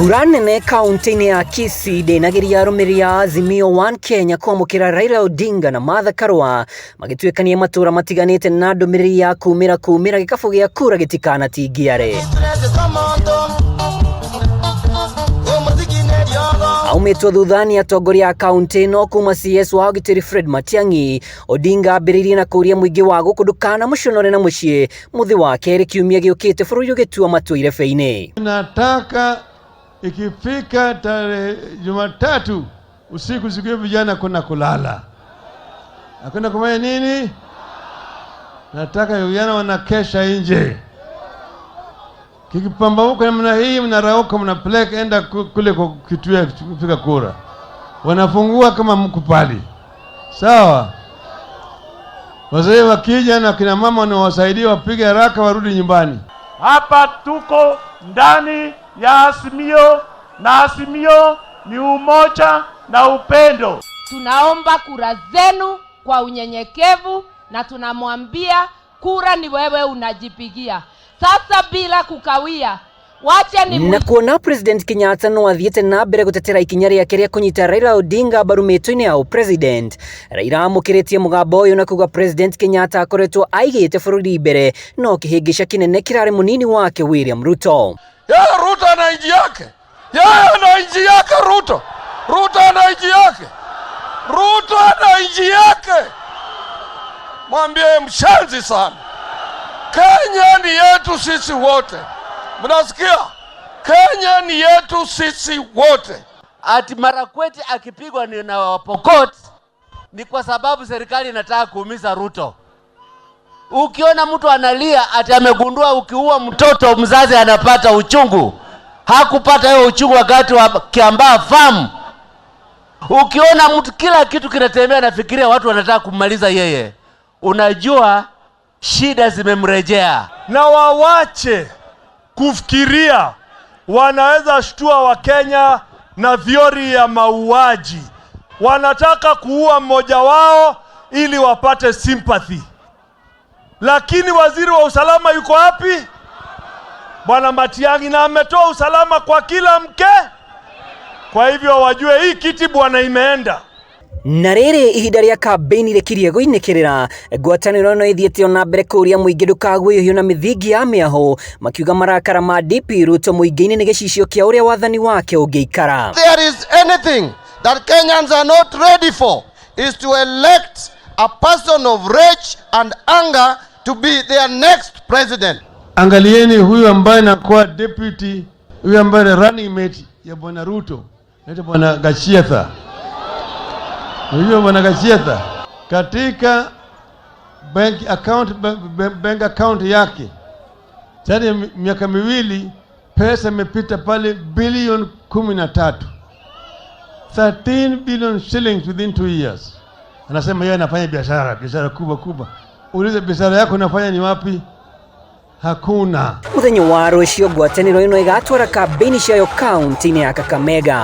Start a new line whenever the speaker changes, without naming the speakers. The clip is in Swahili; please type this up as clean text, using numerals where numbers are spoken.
Mbura nene kaunti-ini ya Kisii ndinagiria arumiri ya Azimio 1 Kenya kwamukira Raila Odinga na Martha Karua magituikania matura matiganite na ndumiriri ya kumira gikabu gia kura gitikanatingiare. Aumetwo thuthani atongoria a kaunti no kuma CS wa Gitiri Fred Matiang'i, Odinga ambiririe na kuria muingi wa guku ndukana muconore na mucie muthi wa keri kiumia giukite bururi ugitua matuire feini.
Nataka ikifika tarehe Jumatatu usiku siku vijana kuna kulala. Hakuna kufanya nini? Nataka vijana wanakesha nje. Kikipambauka namna hii mnarauka mnapeleka enda kule kwa kituo kupiga kura. Wanafungua kama mkupali. Sawa? Wazee wakija na kina mama wanawasaidia wapige haraka warudi nyumbani.
Hapa tuko ndani ya Azimio, na Azimio ni umoja na upendo.
Tunaomba kura zenu kwa unyenyekevu na tunamwambia kura ni wewe unajipigia. Sasa bila kukawia, wacha ni
na kuona President Kenyatta no athiete na mbere gutetera ikinya riake ria kunyita Raila Odinga mbaru mito-ini ya president. Raila amukiritie mugambo uyu na kuga President Kenyatta akoretwo aigite bururi mbere no kihingisha kinene kirari munini wake William Ruto.
Ruto ana nchi yake. Ana nchi yake Ruto. Ruto ana nchi yake. Ruto ana nchi yake. Mwambie mshanzi sana. Kenya ni yetu sisi wote. Mnasikia? Kenya ni yetu sisi wote.
Ati Marakweti akipigwa ni na Wapokot ni kwa sababu serikali inataka kuumiza Ruto. Ukiona mtu analia ati amegundua ukiua mtoto mzazi anapata uchungu. Hakupata hiyo uchungu wakati wa Kiambaa farm. Ukiona mtu kila kitu kinatembea nafikiria watu wanataka kumaliza yeye. Unajua shida zimemrejea.
Na wawache kufikiria wanaweza shtua wa Kenya na viori ya mauaji. Wanataka kuua mmoja wao ili wapate sympathy. Lakini waziri wa usalama yuko wapi? Bwana Matiang'i, na ametoa usalama kwa kila mke. Kwa hivyo wajue hii kiti bwana imeenda.
Na riri ihinda ria kambiini rikiria-ini kirira Ngwataniro no ithiete ona mbere kuria muingi ndukagwihio na mithingi ya miaho makiuga marakara ma DP Ruto muingi-ini ni gicicio kia uria wathani wake ungiikara.
There is anything that Kenyans are not ready for is to elect a person of rage and anger to be their next president.
Angalieni huyu ambaye anakuwa deputy, huyu ambaye ni running mate ya bwana Ruto, anaitwa bwana Gachietha. Huyo bwana Gachietha katika bank account yake tani miaka miwili pesa imepita pale bilioni 13. 13 billion shillings within 2 years. Anasema yeye anafanya biashara kubwa. Ulize biashara yako unafanya ni wapi? Hakuna.
Muthenya wa rucio Ngwataniro ino igatwara kambiini ciayo kaunti-ini ya Kameme.